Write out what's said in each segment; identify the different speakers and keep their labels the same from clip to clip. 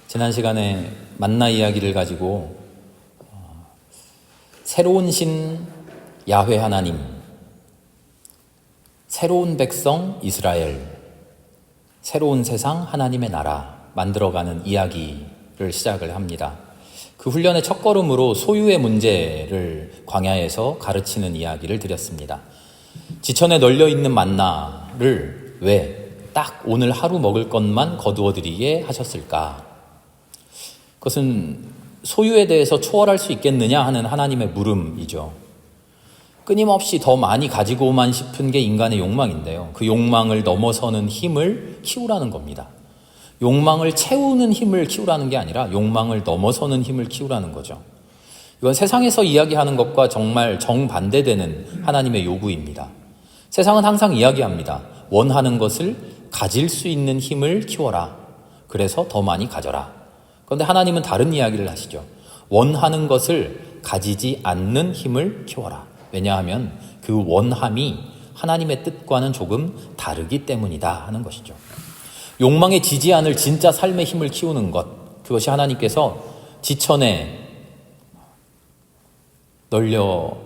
Speaker 1: 지난 시간에 만나 이야기를 가지고 새로운 신 야훼 하나님, 새로운 백성 이스라엘, 새로운 세상 하나님의 나라 만들어가는 이야기를 시작을 합니다. 그 훈련의 첫걸음으로 소유의 문제를 광야에서 가르치는 이야기를 드렸습니다. 지천에 널려있는 만나를 왜 딱 오늘 하루 먹을 것만 거두어드리게 하셨을까? 그것은 소유에 대해서 초월할 수 있겠느냐 하는 하나님의 물음이죠. 끊임없이 더 많이 가지고만 싶은 게 인간의 욕망인데요. 그 욕망을 넘어서는 힘을 키우라는 겁니다. 욕망을 채우는 힘을 키우라는 게 아니라 욕망을 넘어서는 힘을 키우라는 거죠. 이건 세상에서 이야기하는 것과 정말 정반대되는 하나님의 요구입니다. 세상은 항상 이야기합니다. 원하는 것을 가질 수 있는 힘을 키워라. 그래서 더 많이 가져라. 그런데 하나님은 다른 이야기를 하시죠. 원하는 것을 가지지 않는 힘을 키워라. 왜냐하면 그 원함이 하나님의 뜻과는 조금 다르기 때문이다 하는 것이죠. 욕망에 지지 않을 진짜 삶의 힘을 키우는 것, 그것이 하나님께서 지천에 널려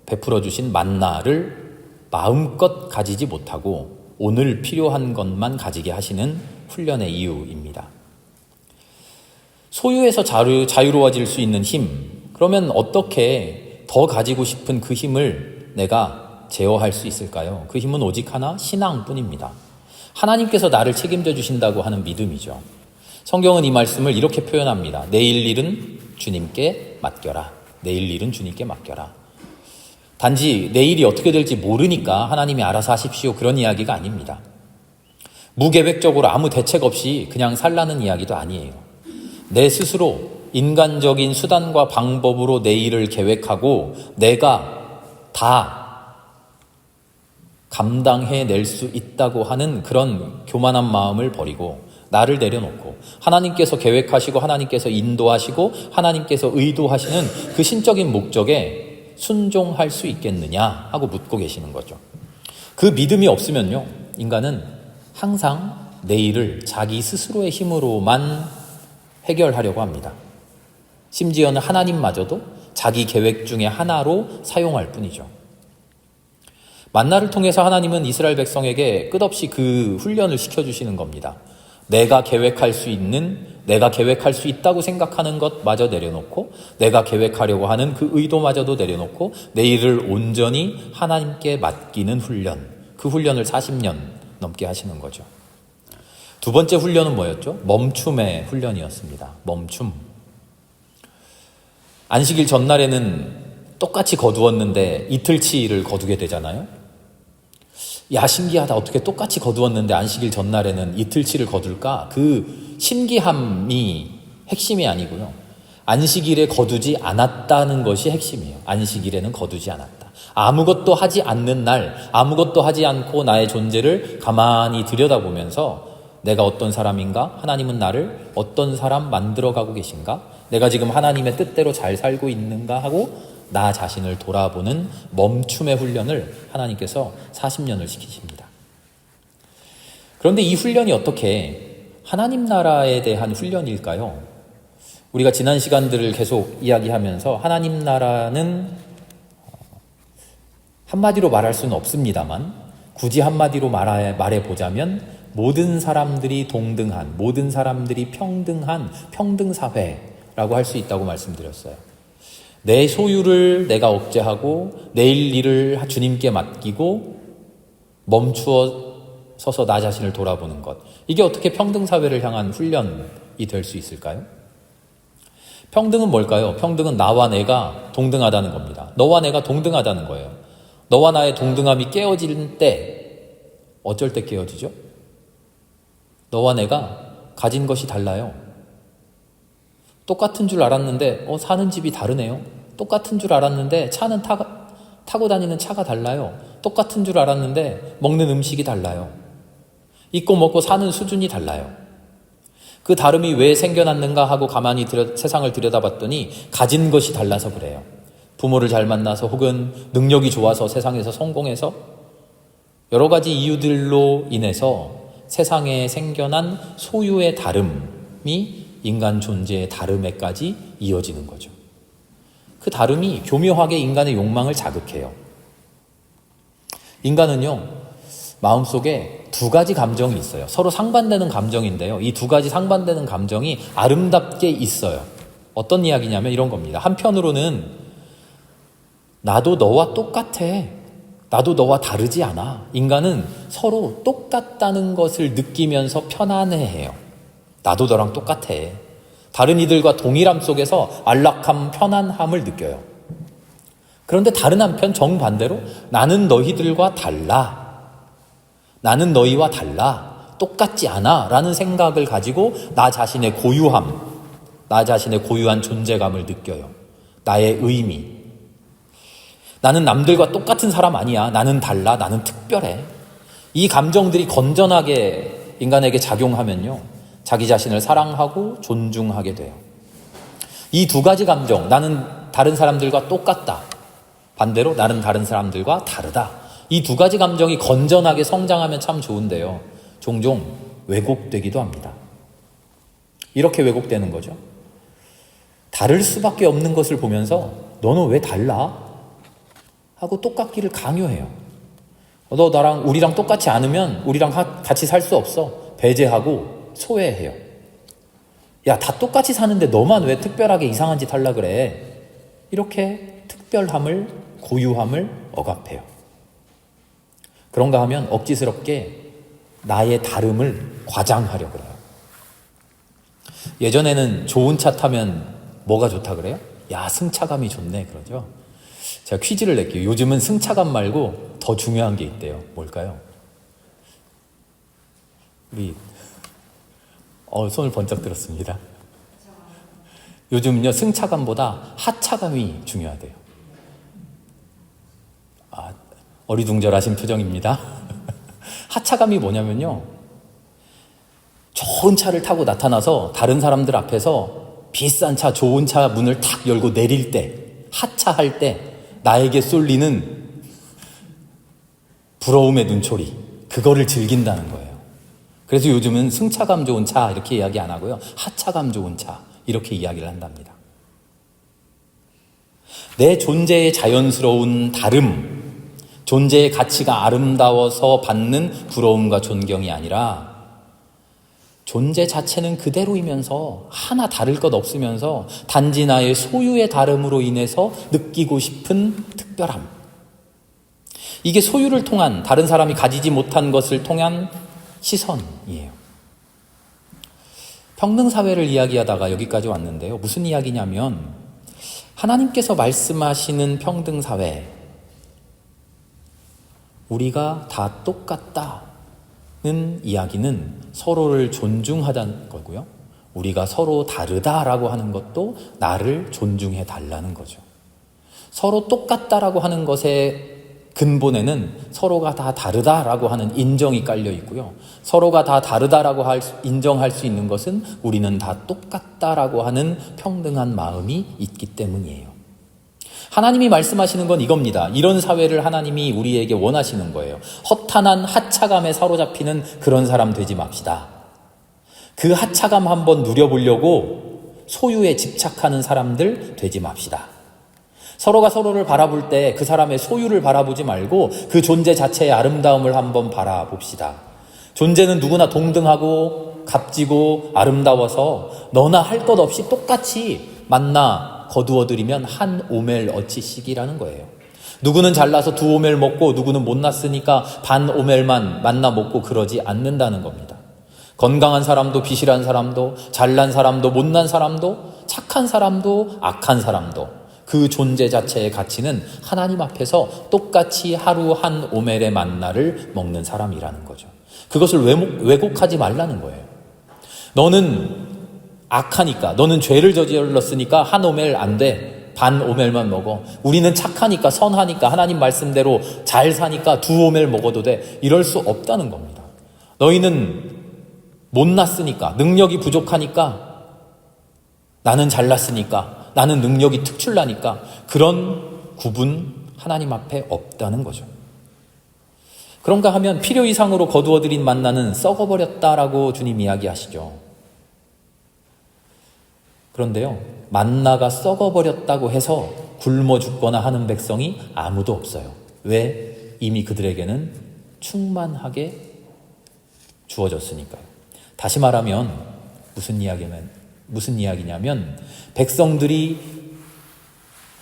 Speaker 1: 베풀어 주신 만나를 마음껏 가지지 못하고 오늘 필요한 것만 가지게 하시는 훈련의 이유입니다. 소유에서 자유로워질 수 있는 힘, 그러면 어떻게 더 가지고 싶은 그 힘을 내가 제어할 수 있을까요? 그 힘은 오직 하나, 신앙뿐입니다. 하나님께서 나를 책임져 주신다고 하는 믿음이죠. 성경은 이 말씀을 이렇게 표현합니다. 내일 일은 주님께 맡겨라. 내일 일은 주님께 맡겨라. 단지 내일이 어떻게 될지 모르니까 하나님이 알아서 하십시오. 그런 이야기가 아닙니다. 무계획적으로 아무 대책 없이 그냥 살라는 이야기도 아니에요. 내 스스로 인간적인 수단과 방법으로 내일을 계획하고 내가 다 감당해낼 수 있다고 하는 그런 교만한 마음을 버리고 나를 내려놓고 하나님께서 계획하시고 하나님께서 인도하시고 하나님께서 의도하시는 그 신적인 목적에 순종할 수 있겠느냐 하고 묻고 계시는 거죠. 그 믿음이 없으면요, 인간은 항상 내일을 자기 스스로의 힘으로만 해결하려고 합니다. 심지어는 하나님마저도 자기 계획 중에 하나로 사용할 뿐이죠. 만나를 통해서 하나님은 이스라엘 백성에게 끝없이 그 훈련을 시켜주시는 겁니다. 내가 계획할 수 있다고 생각하는 것마저 내려놓고 내가 계획하려고 하는 그 의도마저도 내려놓고 내일을 온전히 하나님께 맡기는 훈련, 그 훈련을 40년 넘게 하시는 거죠. 두 번째 훈련은 뭐였죠? 멈춤의 훈련이었습니다. 멈춤. 안식일 전날에는 똑같이 거두었는데 이틀치를 거두게 되잖아요. 야, 신기하다. 어떻게 똑같이 거두었는데 안식일 전날에는 이틀치를 거둘까? 그 신기함이 핵심이 아니고요. 안식일에 거두지 않았다는 것이 핵심이에요. 안식일에는 거두지 않았다. 아무것도 하지 않는 날, 아무것도 하지 않고 나의 존재를 가만히 들여다보면서 내가 어떤 사람인가? 하나님은 나를 어떤 사람 만들어가고 계신가? 내가 지금 하나님의 뜻대로 잘 살고 있는가? 하고 나 자신을 돌아보는 멈춤의 훈련을 하나님께서 40년을 시키십니다. 그런데 이 훈련이 어떻게 하나님 나라에 대한 훈련일까요? 우리가 지난 시간들을 계속 이야기하면서 하나님 나라는 한마디로 말할 수는 없습니다만 굳이 한마디로 말해보자면 모든 사람들이 동등한, 모든 사람들이 평등한 평등사회라고 할 수 있다고 말씀드렸어요. 내 소유를 내가 억제하고 내일 일을 주님께 맡기고 멈추어 서서 나 자신을 돌아보는 것. 이게 어떻게 평등사회를 향한 훈련이 될 수 있을까요? 평등은 뭘까요? 평등은 나와 내가 동등하다는 겁니다. 너와 내가 동등하다는 거예요. 너와 나의 동등함이 깨어질 때 어쩔 때 깨어지죠? 너와 내가 가진 것이 달라요. 똑같은 줄 알았는데 사는 집이 다르네요. 똑같은 줄 알았는데 차는 타고 다니는 차가 달라요. 똑같은 줄 알았는데 먹는 음식이 달라요. 입고 먹고 사는 수준이 달라요. 그 다름이 왜 생겨났는가 하고 가만히 세상을 들여다봤더니 가진 것이 달라서 그래요. 부모를 잘 만나서 혹은 능력이 좋아서 세상에서 성공해서 여러 가지 이유들로 인해서 세상에 생겨난 소유의 다름이 인간 존재의 다름에까지 이어지는 거죠. 그 다름이 교묘하게 인간의 욕망을 자극해요. 인간은요, 마음속에 두 가지 감정이 있어요. 서로 상반되는 감정인데요. 이 두 가지 상반되는 감정이 아름답게 있어요. 어떤 이야기냐면 이런 겁니다. 한편으로는 나도 너와 똑같아. 나도 너와 다르지 않아. 인간은 서로 똑같다는 것을 느끼면서 편안해해요. 나도 너랑 똑같아. 다른 이들과 동일함 속에서 안락함, 편안함을 느껴요. 그런데 다른 한편 정반대로 나는 너희들과 달라. 나는 너희와 달라. 똑같지 않아. 라는 생각을 가지고 나 자신의 고유함, 나 자신의 고유한 존재감을 느껴요. 나의 의미. 나는 남들과 똑같은 사람 아니야. 나는 달라. 나는 특별해. 이 감정들이 건전하게 인간에게 작용하면요, 자기 자신을 사랑하고 존중하게 돼요. 이 두 가지 감정, 나는 다른 사람들과 똑같다. 반대로 나는 다른 사람들과 다르다. 이 두 가지 감정이 건전하게 성장하면 참 좋은데요. 종종 왜곡되기도 합니다. 이렇게 왜곡되는 거죠. 다를 수밖에 없는 것을 보면서 너는 왜 달라? 하고 똑같기를 강요해요. 너 나랑 우리랑 똑같지 않으면 우리랑 같이 살 수 없어. 배제하고 소외해요. 야, 다 똑같이 사는데 너만 왜 특별하게 이상한 짓 하려 그래? 이렇게 특별함을, 고유함을 억압해요. 그런가 하면 억지스럽게 나의 다름을 과장하려 그래요. 예전에는 좋은 차 타면 뭐가 좋다 그래요? 야, 승차감이 좋네 그러죠. 제가 퀴즈를 낼게요. 요즘은 승차감 말고 더 중요한 게 있대요. 뭘까요? 우리 손을 번쩍 들었습니다. 요즘은요, 승차감보다 하차감이 중요하대요. 어리둥절하신 표정입니다. 하차감이 뭐냐면요, 좋은 차를 타고 나타나서 다른 사람들 앞에서 비싼 차, 좋은 차 문을 탁 열고 내릴 때, 하차할 때 나에게 쏠리는 부러움의 눈초리, 그거를 즐긴다는 거예요. 그래서 요즘은 승차감 좋은 차 이렇게 이야기 안 하고요, 하차감 좋은 차 이렇게 이야기를 한답니다. 내 존재의 자연스러운 다름, 존재의 가치가 아름다워서 받는 부러움과 존경이 아니라 존재 자체는 그대로이면서 하나 다를 것 없으면서 단지 나의 소유의 다름으로 인해서 느끼고 싶은 특별함. 이게 소유를 통한, 다른 사람이 가지지 못한 것을 통한 시선이에요. 평등사회를 이야기하다가 여기까지 왔는데요. 무슨 이야기냐면 하나님께서 말씀하시는 평등사회, 우리가 다 똑같다는 이야기는 서로를 존중하자는 거고요. 우리가 서로 다르다라고 하는 것도 나를 존중해 달라는 거죠. 서로 똑같다라고 하는 것의 근본에는 서로가 다 다르다라고 하는 인정이 깔려 있고요. 서로가 다 다르다라고 인정할 수 있는 것은 우리는 다 똑같다라고 하는 평등한 마음이 있기 때문이에요. 하나님이 말씀하시는 건 이겁니다. 이런 사회를 하나님이 우리에게 원하시는 거예요. 허탄한 하차감에 사로잡히는 그런 사람 되지 맙시다. 그 하차감 한번 누려보려고 소유에 집착하는 사람들 되지 맙시다. 서로가 서로를 바라볼 때 그 사람의 소유를 바라보지 말고 그 존재 자체의 아름다움을 한번 바라봅시다. 존재는 누구나 동등하고 값지고 아름다워서 너나 할 것 없이 똑같이 만나 거두어들이면 한 오멜 어치시기라는 거예요. 누구는 잘나서 두 오멜 먹고 누구는 못났으니까 반 오멜만 만나 먹고 그러지 않는다는 겁니다. 건강한 사람도 비실한 사람도 잘난 사람도 못난 사람도 착한 사람도 악한 사람도 그 존재 자체의 가치는 하나님 앞에서 똑같이 하루 한 오멜의 만나를 먹는 사람이라는 거죠. 그것을 왜곡하지 말라는 거예요. 너는 악하니까, 너는 죄를 저질렀으니까 한 오멜 안 돼. 반 오멜만 먹어. 우리는 착하니까, 선하니까, 하나님 말씀대로 잘 사니까 두 오멜 먹어도 돼. 이럴 수 없다는 겁니다. 너희는 못났으니까, 능력이 부족하니까, 나는 잘났으니까, 나는 능력이 특출나니까, 그런 구분 하나님 앞에 없다는 거죠. 그런가 하면 필요 이상으로 거두어들인 만나는 썩어버렸다라고 주님 이야기하시죠. 그런데요, 만나가 썩어버렸다고 해서 굶어 죽거나 하는 백성이 아무도 없어요. 왜? 이미 그들에게는 충만하게 주어졌으니까요. 다시 말하면 무슨 이야기냐면 백성들이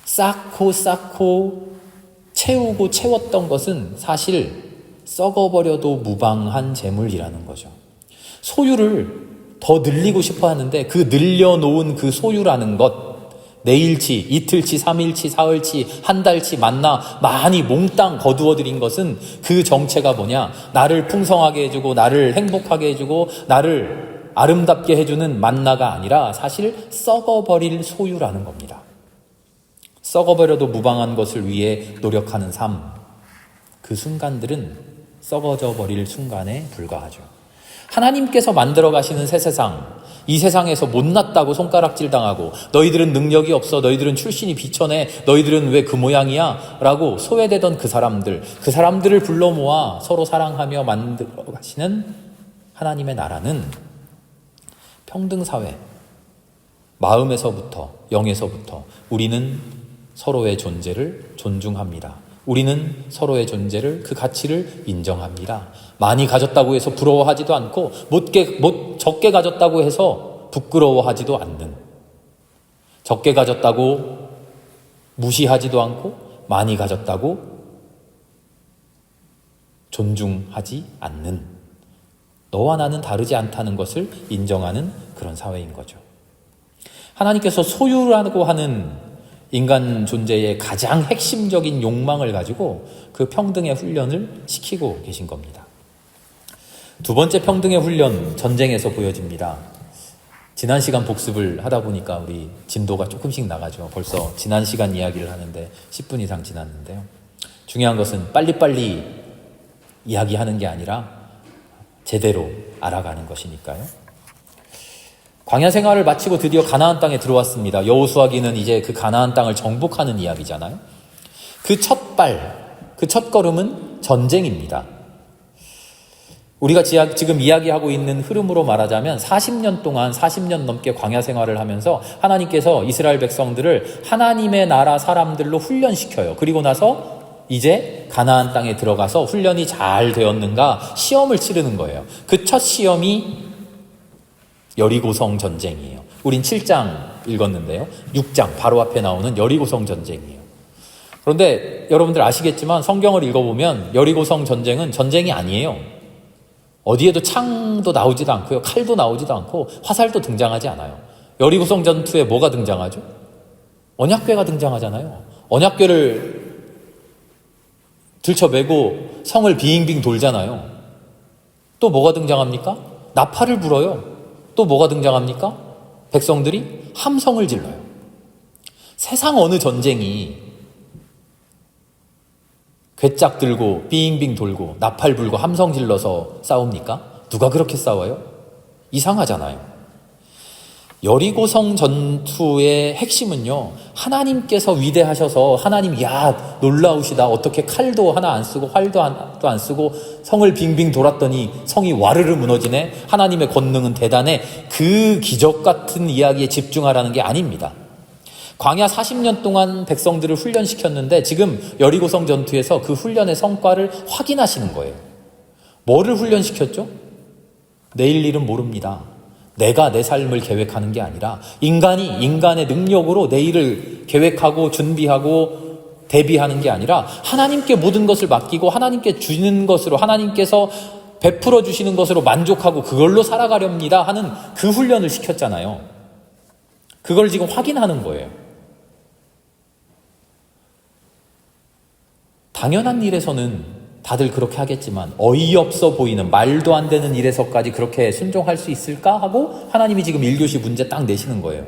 Speaker 1: 쌓고 채웠던 것은 사실 썩어버려도 무방한 재물이라는 거죠. 소유를 더 늘리고 싶어 하는데 그 늘려놓은 그 소유라는 것, 내일치, 이틀치, 3일치, 사흘치, 한 달치 만나 많이 몽땅 거두어들인 것은 그 정체가 뭐냐? 나를 풍성하게 해주고 나를 행복하게 해주고 나를 아름답게 해주는 만나가 아니라 사실 썩어버릴 소유라는 겁니다. 썩어버려도 무방한 것을 위해 노력하는 삶, 그 순간들은 썩어져 버릴 순간에 불과하죠. 하나님께서 만들어 가시는 새 세상, 이 세상에서 못났다고 손가락질 당하고 너희들은 능력이 없어, 너희들은 출신이 비천해, 너희들은 왜 그 모양이야? 라고 소외되던 그 사람들을 불러 모아 서로 사랑하며 만들어 가시는 하나님의 나라는 평등사회, 마음에서부터 영에서부터 우리는 서로의 존재를 존중합니다. 우리는 서로의 존재를, 그 가치를 인정합니다. 많이 가졌다고 해서 부러워하지도 않고 적게 가졌다고 해서 부끄러워하지도 않는, 적게 가졌다고 무시하지도 않고 많이 가졌다고 존중하지 않는, 너와 나는 다르지 않다는 것을 인정하는 그런 사회인 거죠. 하나님께서 소유라고 하는 인간 존재의 가장 핵심적인 욕망을 가지고 그 평등의 훈련을 시키고 계신 겁니다. 두 번째 평등의 훈련, 전쟁에서 보여집니다. 지난 시간 복습을 하다 보니까 우리 진도가 조금씩 나가죠. 벌써 지난 시간 이야기를 하는데 10분 이상 지났는데요. 중요한 것은 빨리빨리 이야기하는 게 아니라 제대로 알아가는 것이니까요. 광야 생활을 마치고 드디어 가나안 땅에 들어왔습니다. 여호수아기는 이제 그 가나안 땅을 정복하는 이야기잖아요. 그 첫 걸음은 전쟁입니다. 우리가 지금 이야기하고 있는 흐름으로 말하자면 40년 넘게 광야 생활을 하면서 하나님께서 이스라엘 백성들을 하나님의 나라 사람들로 훈련시켜요. 그리고 나서 이제 가나안 땅에 들어가서 훈련이 잘 되었는가 시험을 치르는 거예요. 그 첫 시험이 여리고성 전쟁이에요. 우린 7장 읽었는데요. 6장 바로 앞에 나오는 여리고성 전쟁이에요. 그런데 여러분들 아시겠지만 성경을 읽어보면 여리고성 전쟁은 전쟁이 아니에요. 어디에도 창도 나오지도 않고요. 칼도 나오지도 않고 화살도 등장하지 않아요. 여리고성 전투에 뭐가 등장하죠? 언약궤가 등장하잖아요. 언약궤를 들쳐매고 성을 빙빙 돌잖아요. 또 뭐가 등장합니까? 나팔을 불어요. 또 뭐가 등장합니까? 백성들이 함성을 질러요. 세상 어느 전쟁이 괴짝 들고 빙빙 돌고 나팔 불고 함성 질러서 싸웁니까? 누가 그렇게 싸워요? 이상하잖아요. 여리고성 전투의 핵심은요, 하나님께서 위대하셔서 하나님 놀라우시다, 어떻게 칼도 하나 안 쓰고 활도 안 쓰고 성을 빙빙 돌았더니 성이 와르르 무너지네, 하나님의 권능은 대단해, 그 기적 같은 이야기에 집중하라는 게 아닙니다. 광야 40년 동안 백성들을 훈련시켰는데 지금 여리고성 전투에서 그 훈련의 성과를 확인하시는 거예요. 뭐를 훈련시켰죠? 내일 일은 모릅니다. 내가 내 삶을 계획하는 게 아니라 인간이 인간의 능력으로 내일을 계획하고 준비하고 대비하는 게 아니라 하나님께 모든 것을 맡기고 하나님께 주는 것으로, 하나님께서 베풀어 주시는 것으로 만족하고 그걸로 살아가렵니다 하는 그 훈련을 시켰잖아요. 그걸 지금 확인하는 거예요. 당연한 일에서는 다들 그렇게 하겠지만 어이없어 보이는 말도 안 되는 일에서까지 그렇게 순종할 수 있을까 하고 하나님이 지금 1교시 문제 딱 내시는 거예요.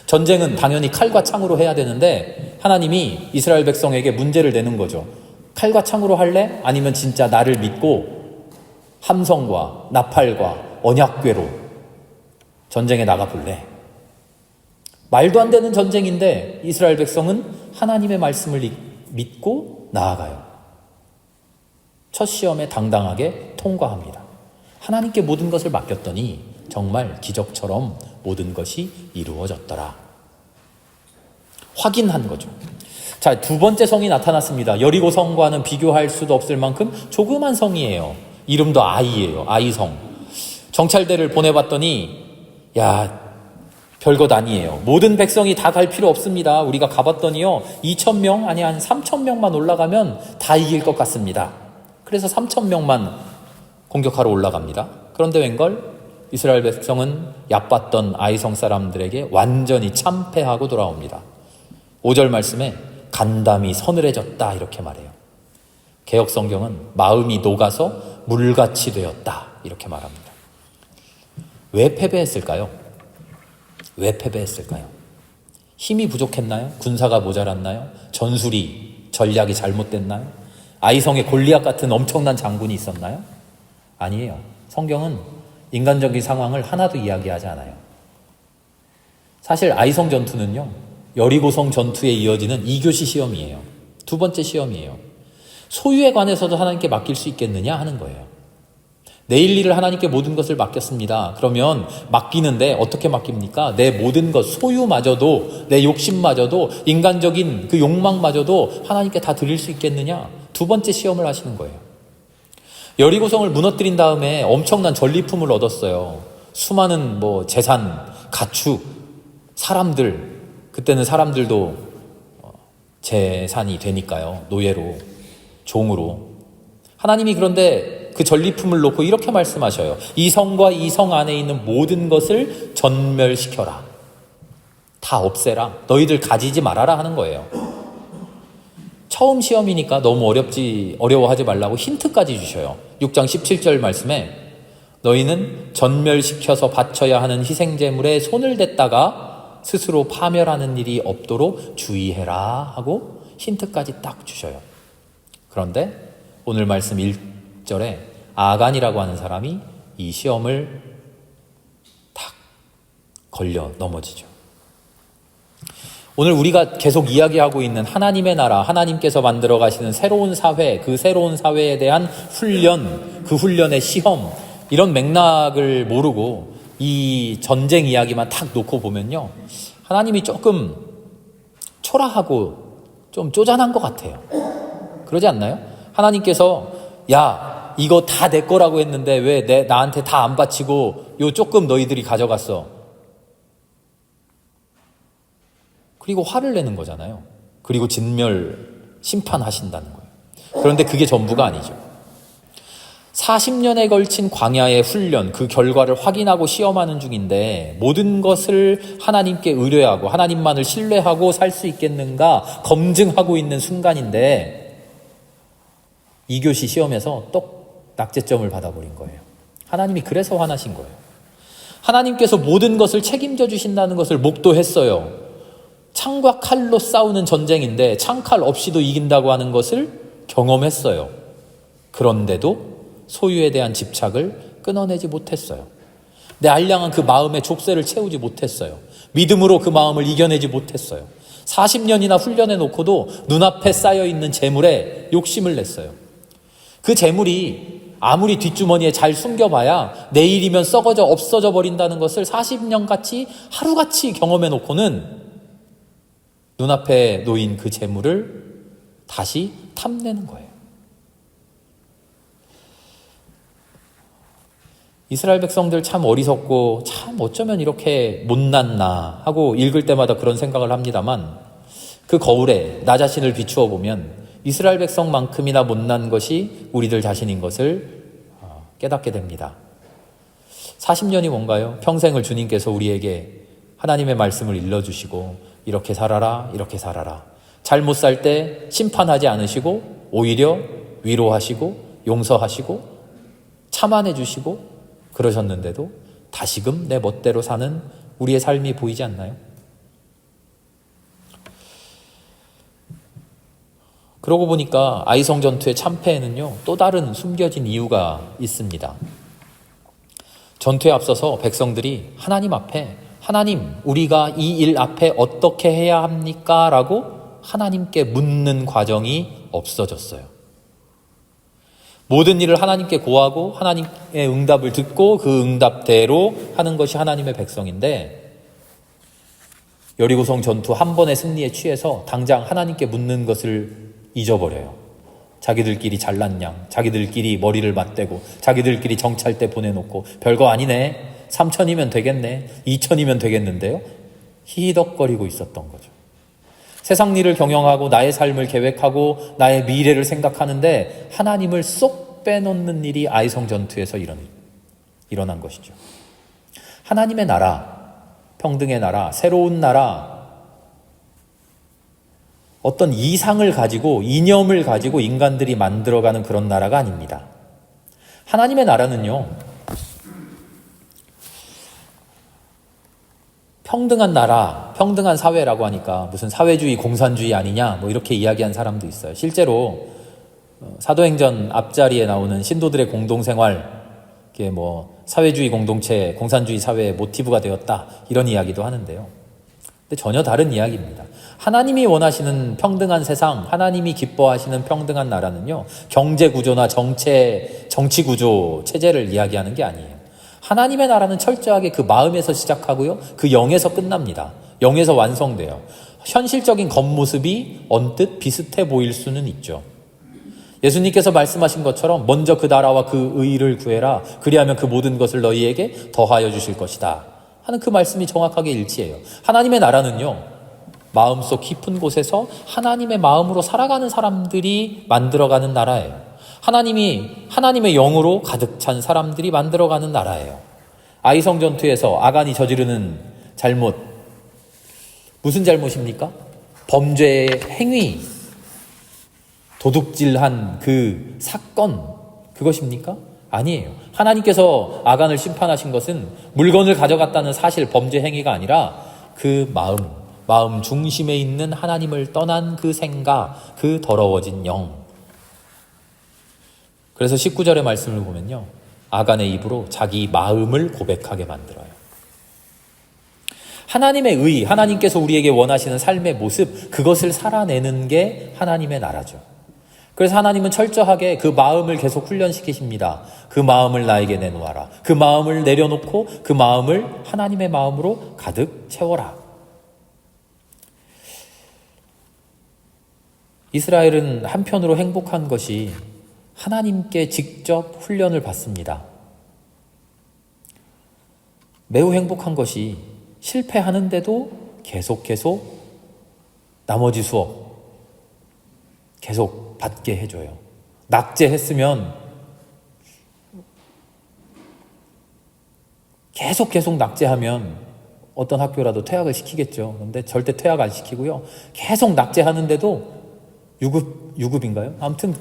Speaker 1: 전쟁은 당연히 칼과 창으로 해야 되는데 하나님이 이스라엘 백성에게 문제를 내는 거죠. 칼과 창으로 할래? 아니면 진짜 나를 믿고 함성과 나팔과 언약궤로 전쟁에 나가볼래? 말도 안 되는 전쟁인데 이스라엘 백성은 하나님의 말씀을 믿고 나아가요. 첫 시험에 당당하게 통과합니다. 하나님께 모든 것을 맡겼더니 정말 기적처럼 모든 것이 이루어졌더라. 확인한 거죠. 자, 두 번째 성이 나타났습니다. 여리고 성과는 비교할 수도 없을 만큼 조그만 성이에요. 이름도 아이예요. 아이성. 정찰대를 보내봤더니 야, 별것 아니에요. 모든 백성이 다 갈 필요 없습니다. 우리가 가봤더니요, 2,000명, 아니 한 3,000명만 올라가면 다 이길 것 같습니다. 그래서 3,000명만 공격하러 올라갑니다. 그런데 웬걸? 이스라엘 백성은 얕봤던 아이성 사람들에게 완전히 참패하고 돌아옵니다. 5절 말씀에 간담이 서늘해졌다 이렇게 말해요. 개역 성경은 마음이 녹아서 물같이 되었다 이렇게 말합니다. 왜 패배했을까요? 왜 패배했을까요? 힘이 부족했나요? 군사가 모자랐나요? 전략이 잘못됐나요? 아이성에 골리앗 같은 엄청난 장군이 있었나요? 아니에요. 성경은 인간적인 상황을 하나도 이야기하지 않아요. 사실 아이성 전투는요, 여리고성 전투에 이어지는 2교시 시험이에요. 두 번째 시험이에요. 소유에 관해서도 하나님께 맡길 수 있겠느냐 하는 거예요. 내일 일을 하나님께 모든 것을 맡겼습니다. 그러면 맡기는데 어떻게 맡깁니까? 내 모든 것, 소유마저도, 내 욕심마저도, 인간적인 그 욕망마저도 하나님께 다 드릴 수 있겠느냐? 두 번째 시험을 하시는 거예요. 여리고성을 무너뜨린 다음에 엄청난 전리품을 얻었어요. 수많은 재산, 가축, 사람들, 그때는 사람들도 재산이 되니까요. 노예로, 종으로. 하나님이 그런데 그 전리품을 놓고 이렇게 말씀하셔요. 이 성과 이 성 안에 있는 모든 것을 전멸시켜라. 다 없애라. 너희들 가지지 말아라 하는 거예요. 처음 시험이니까 너무 어려워하지 말라고 힌트까지 주셔요. 6장 17절 말씀에 너희는 전멸시켜서 바쳐야 하는 희생제물에 손을 댔다가 스스로 파멸하는 일이 없도록 주의해라 하고 힌트까지 딱 주셔요. 그런데 오늘 말씀 1절에 아간이라고 하는 사람이 이 시험을 탁 걸려 넘어지죠. 오늘 우리가 계속 이야기하고 있는 하나님의 나라, 하나님께서 만들어 가시는 새로운 사회, 그 새로운 사회에 대한 훈련, 그 훈련의 시험, 이런 맥락을 모르고 이 전쟁 이야기만 탁 놓고 보면요, 하나님이 조금 초라하고 좀 쪼잔한 것 같아요. 그러지 않나요? 하나님께서 야, 이거 다 내 거라고 했는데 왜 나한테 다 안 바치고 요 조금 너희들이 가져갔어. 그리고 화를 내는 거잖아요. 그리고 진멸 심판하신다는 거예요. 그런데 그게 전부가 아니죠. 40년에 걸친 광야의 훈련, 그 결과를 확인하고 시험하는 중인데 모든 것을 하나님께 의뢰하고 하나님만을 신뢰하고 살 수 있겠는가 검증하고 있는 순간인데 2교시 시험에서 똑 낙제점을 받아버린 거예요. 하나님이 그래서 화나신 거예요. 하나님께서 모든 것을 책임져 주신다는 것을 목도했어요. 창과 칼로 싸우는 전쟁인데 창칼 없이도 이긴다고 하는 것을 경험했어요. 그런데도 소유에 대한 집착을 끊어내지 못했어요. 내 알량한 그 마음의 족쇄를 채우지 못했어요. 믿음으로 그 마음을 이겨내지 못했어요. 40년이나 훈련해 놓고도 눈앞에 쌓여있는 재물에 욕심을 냈어요. 그 재물이 아무리 뒷주머니에 잘 숨겨봐야 내일이면 썩어져 없어져 버린다는 것을 40년같이 하루같이 경험해 놓고는 눈앞에 놓인 그 재물을 다시 탐내는 거예요. 이스라엘 백성들 참 어리석고 참 어쩌면 이렇게 못났나 하고 읽을 때마다 그런 생각을 합니다만 그 거울에 나 자신을 비추어 보면 이스라엘 백성만큼이나 못난 것이 우리들 자신인 것을 깨닫게 됩니다. 40년이 뭔가요? 평생을 주님께서 우리에게 하나님의 말씀을 일러주시고 이렇게 살아라, 이렇게 살아라. 잘못 살 때 심판하지 않으시고 오히려 위로하시고 용서하시고 참아내 주시고 그러셨는데도 다시금 내 멋대로 사는 우리의 삶이 보이지 않나요? 그러고 보니까 아이성 전투의 참패에는요, 또 다른 숨겨진 이유가 있습니다. 전투에 앞서서 백성들이 하나님 앞에 하나님, 우리가 이 일 앞에 어떻게 해야 합니까? 라고 하나님께 묻는 과정이 없어졌어요. 모든 일을 하나님께 고하고 하나님의 응답을 듣고 그 응답대로 하는 것이 하나님의 백성인데, 여리고성 전투 한 번의 승리에 취해서 당장 하나님께 묻는 것을 잊어버려요. 자기들끼리 잘난 양, 자기들끼리 머리를 맞대고 자기들끼리 정찰대 보내놓고 별거 아니네, 3,000이면 되겠네, 2,000이면 되겠는데요, 히덕거리고 있었던 거죠. 세상 일을 경영하고 나의 삶을 계획하고 나의 미래를 생각하는데 하나님을 쏙 빼놓는 일이 아이성 전투에서 일어난 것이죠. 하나님의 나라, 평등의 나라, 새로운 나라, 어떤 이상을 가지고, 이념을 가지고 인간들이 만들어가는 그런 나라가 아닙니다. 하나님의 나라는요, 평등한 나라, 평등한 사회라고 하니까 무슨 사회주의, 공산주의 아니냐, 뭐 이렇게 이야기한 사람도 있어요. 실제로 사도행전 앞자리에 나오는 신도들의 공동생활, 이게 뭐 사회주의 공동체, 공산주의 사회의 모티브가 되었다, 이런 이야기도 하는데요. 근데 전혀 다른 이야기입니다. 하나님이 원하시는 평등한 세상, 하나님이 기뻐하시는 평등한 나라는요, 경제 구조나 정치 구조, 체제를 이야기하는 게 아니에요. 하나님의 나라는 철저하게 그 마음에서 시작하고요, 그 영에서 끝납니다. 영에서 완성돼요. 현실적인 겉모습이 언뜻 비슷해 보일 수는 있죠. 예수님께서 말씀하신 것처럼 먼저 그 나라와 그 의를 구해라, 그리하면 그 모든 것을 너희에게 더하여 주실 것이다 하는 그 말씀이 정확하게 일치해요. 하나님의 나라는요, 마음속 깊은 곳에서 하나님의 마음으로 살아가는 사람들이 만들어가는 나라예요. 하나님의 영으로 가득 찬 사람들이 만들어가는 나라예요. 아이성 전투에서 아간이 저지르는 잘못, 무슨 잘못입니까? 범죄의 행위, 도둑질한 그 사건, 그것입니까? 아니에요. 하나님께서 아간을 심판하신 것은 물건을 가져갔다는 사실, 범죄 행위가 아니라 그 마음 중심에 있는 하나님을 떠난 그 생각, 그 더러워진 영. 그래서 19절의 말씀을 보면요, 아간의 입으로 자기 마음을 고백하게 만들어요. 하나님의 의, 하나님께서 우리에게 원하시는 삶의 모습, 그것을 살아내는 게 하나님의 나라죠. 그래서 하나님은 철저하게 그 마음을 계속 훈련시키십니다. 그 마음을 나에게 내놓아라. 그 마음을 내려놓고 그 마음을 하나님의 마음으로 가득 채워라. 이스라엘은 한편으로 행복한 것이 하나님께 직접 훈련을 받습니다. 매우 행복한 것이 실패하는데도 계속 나머지 수업 계속 받게 해줘요. 낙제했으면 계속 낙제하면 어떤 학교라도 퇴학을 시키겠죠. 그런데 절대 퇴학 안 시키고요, 계속 낙제하는데도 유급인가요? 아무튼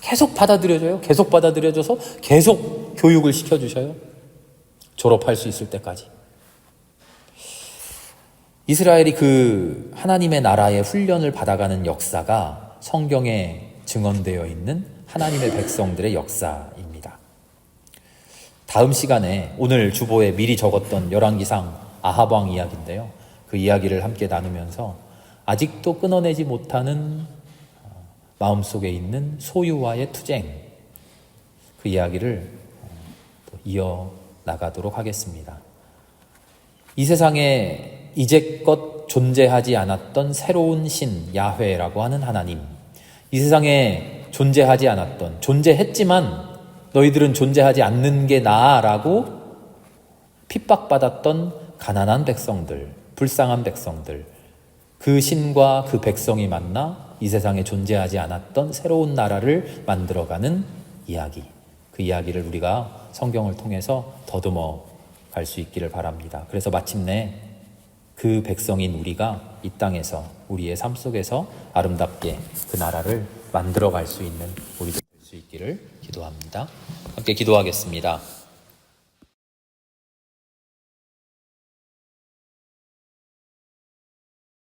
Speaker 1: 계속 받아들여줘요. 계속 받아들여줘서 계속 교육을 시켜주셔요. 졸업할 수 있을 때까지. 이스라엘이 그 하나님의 나라의 훈련을 받아가는 역사가 성경에 증언되어 있는 하나님의 백성들의 역사입니다. 다음 시간에 오늘 주보에 미리 적었던 열왕기상 아합 왕 이야기인데요, 그 이야기를 함께 나누면서 아직도 끊어내지 못하는 마음속에 있는 소유와의 투쟁, 그 이야기를 이어나가도록 하겠습니다. 이 세상에 이제껏 존재하지 않았던 새로운 신 야훼라고 하는 하나님, 이 세상에 존재하지 않았던, 존재했지만 너희들은 존재하지 않는 게 나아라고 핍박받았던 가난한 백성들, 불쌍한 백성들, 그 신과 그 백성이 만나 이 세상에 존재하지 않았던 새로운 나라를 만들어가는 이야기, 그 이야기를 우리가 성경을 통해서 더듬어 갈 수 있기를 바랍니다. 그래서 마침내 그 백성인 우리가 이 땅에서, 우리의 삶 속에서 아름답게 그 나라를 만들어 갈 수 있는 우리들 될 수 있기를 기도합니다. 함께 기도하겠습니다.